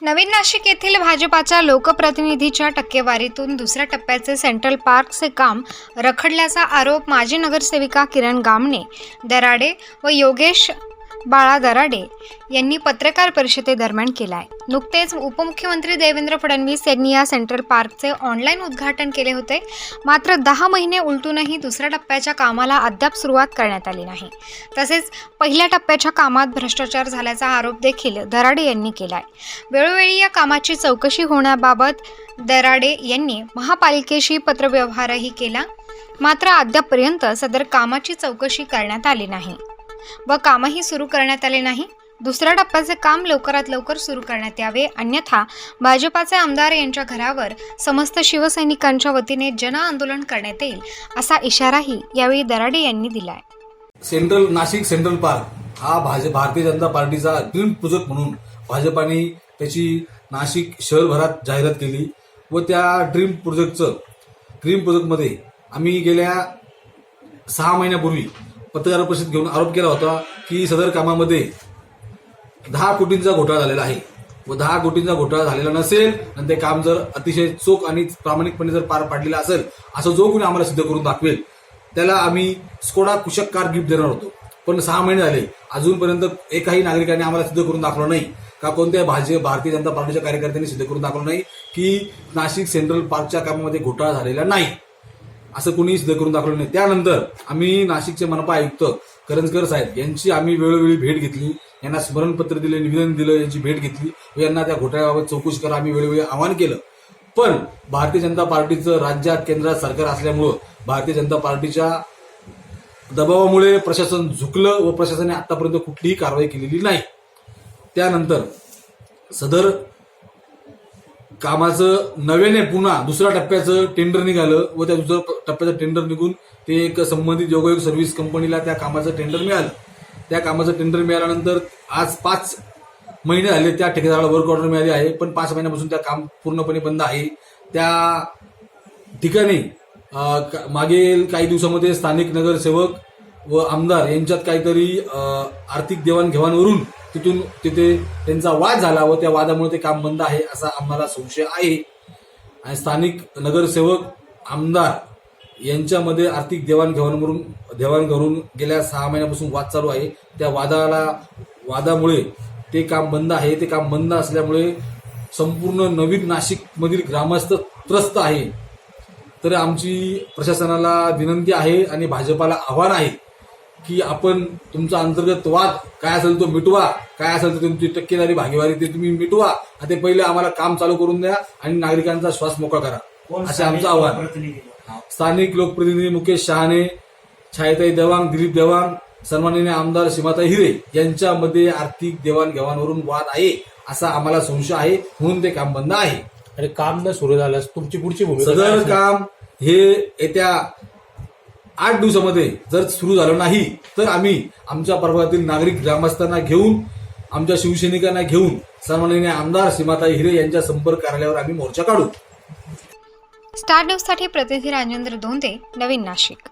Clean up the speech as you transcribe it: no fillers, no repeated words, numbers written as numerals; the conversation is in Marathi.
नवीन नाशिक येथील भाजपाच्या लोकप्रतिनिधीच्या टक्केवारीतून दुसऱ्या टप्प्याचे सेंट्रल पार्कचे काम रखडल्याचा आरोप माजी नगरसेविका किरण गामणे दराडे व योगेश बाळा दराडे यांनी पत्रकार परिषदेदरम्यान केला आहे। नुकतेच उपमुख्यमंत्री देवेंद्र फडणवीस यांनी या सेंट्रल पार्कचे ऑनलाईन उद्घाटन केले होते। मात्र 10 महिने उलटूनही दुसऱ्या टप्प्याच्या कामाला अद्याप सुरुवात करण्यात आली नाही। तसेच पहिल्या टप्प्याच्या कामात भ्रष्टाचार झाल्याचा आरोप देखील दराडे यांनी केला आहे। वेळोवेळी या कामाची चौकशी होण्याबाबत दराडे यांनी महापालिकेशी पत्रव्यवहारही केला, मात्र अद्यापपर्यंत सदर कामाची चौकशी करण्यात आली नाही व कामही सुरू करण्यात आले नाही। दुसऱ्या टप्प्याचे काम लवकरात लवकर सुरू करण्यात यावे, अन्यथा भाजपाचे आमदार यांच्या घरावर समस्त शिवसैनिकांच्या वतीने जन आंदोलन करण्यात येईल असा इशाराही यावेळी दराडे यांनी दिलाय। नाशिक सेंट्रल पार्क हा भारतीय जनता पार्टीचा ड्रीम प्रोजेक्ट म्हणून भाजपाने त्याची नाशिक शहरभरात जाहिरात केली व त्या ड्रीम प्रोजेक्टमध्ये आम्ही गेल्या 6 महिन्यापूर्वी पत्रकार परिषद घेऊन आरोप केला होता की सदर कामामध्ये 10 कोटींचा घोटाळा झालेला आहे व 10 कोटींचा घोटाळा झालेला नसेल आणि ते काम जर अतिशय चोख आणि प्रामाणिकपणे जर पार पाडलेलं असेल असं जो कोणी आम्हाला सिद्ध करून दाखवेल त्याला आम्ही स्कोडा कुशक कार गिफ्ट देणार होतो। पण 6 महिने झाले अजूनपर्यंत एकाही नागरिकाने आम्हाला सिद्ध करून दाखवलं नाही का कोणत्या भारतीय जनता पार्टीच्या कार्यकर्त्यांनी सिद्ध करून दाखवलं नाही की नाशिक सेंट्रल पार्कच्या कामामध्ये घोटाळा झालेला नाही, असं कोणी सिद्ध करून दाखवलं नाही। त्यानंतर आम्ही नाशिकचे मनपा आयुक्त करंजकर साहेब यांची आम्ही वेळोवेळी भेट घेतली, यांना स्मरणपत्र दिले, निवेदन दिलं, यांची भेट घेतली व यांना त्या घोटाळ्याबाबत चौकशी करा आम्ही वेळोवेळी आवाहन केलं। पण भारतीय जनता पार्टीचं राज्यात केंद्रात सरकार असल्यामुळं भारतीय जनता पार्टीच्या दबावामुळे प्रशासन झुकलं व प्रशासनाने आतापर्यंत कुठलीही कारवाई केलेली नाही। त्यानंतर सदर कामाचं नव्याने पुन्हा दुसऱ्या टप्प्याचं टेंडर निघालं व त्या दुसऱ्या टप्प्याचं टेंडर निघून ते एक संबंधित योगायोग सर्व्हिस कंपनीला त्या कामाचं टेंडर मिळालं। त्या कामाचं टेंडर मिळाल्यानंतर आज 5 महिने झाले त्या ठेकेदाराला वर्क ऑर्डर मिळाली आहे, पण 5 महिन्यापासून त्या काम पूर्णपणे बंद आहे। त्या ठिकाणी मागील काही दिवसामध्ये स्थानिक नगरसेवक व आमदार यांच्यात काहीतरी आर्थिक देवाणघेवाणवरून तिथे त्यांचा वाद झाला व त्या वादामुळे ते काम बंद आहे असा आम्हाला संशय आहे। आणि स्थानिक नगरसेवक आमदार यांच्यामध्ये आर्थिक देवाणघेवाण गेल्या 6 महिन्यापासून वाद चालू आहे। त्या वादामुळे ते काम बंद आहे। ते काम बंद असल्यामुळे संपूर्ण नवीन नाशिक मधील ग्रामस्थ त्रस्त आहे। तर आमची प्रशासनाला विनंती आहे आणि भाजपाला आव्हान आहे की आपण तुमचा अंतर्गत वाद काय असेल तो मिटवा, काय असेल तर तुमची टक्केदारी भागीदारी ते तुम्ही मिटवा, ते पहिले आम्हाला काम चालू करून द्या आणि नागरिकांचा श्वास मोकळा करा असे आमचं आव्हान। स्थानिक लोकप्रतिनिधी मुकेश शहाणे, छायाताई देवांग, दिलीप देवांग, सन्माननीय आमदार सीमाताई हिरे यांच्यामध्ये आर्थिक देवाणघेवाणवरून वाद आहे असा आम्हाला संशय आहे, म्हणून ते काम बंद आहे। आणि काम न सुरू झाल्यास तुमची पुढची भूमिका सदर काम हे येत्या 8 दिवसामध्ये जर सुरू झालं नाही तर आम्ही आमच्या प्रभागातील नागरिक ग्रामस्थांना घेऊन, आमच्या शिवसैनिकांना घेऊन सन्माननीय आमदार सीमाताई हिरे यांच्या संपर्क कार्यालयावर आम्ही मोर्चा काढू। स्टार न्यूज साठी प्रतिनिधी राजेंद्र धोंडे, नवीन नाशिक।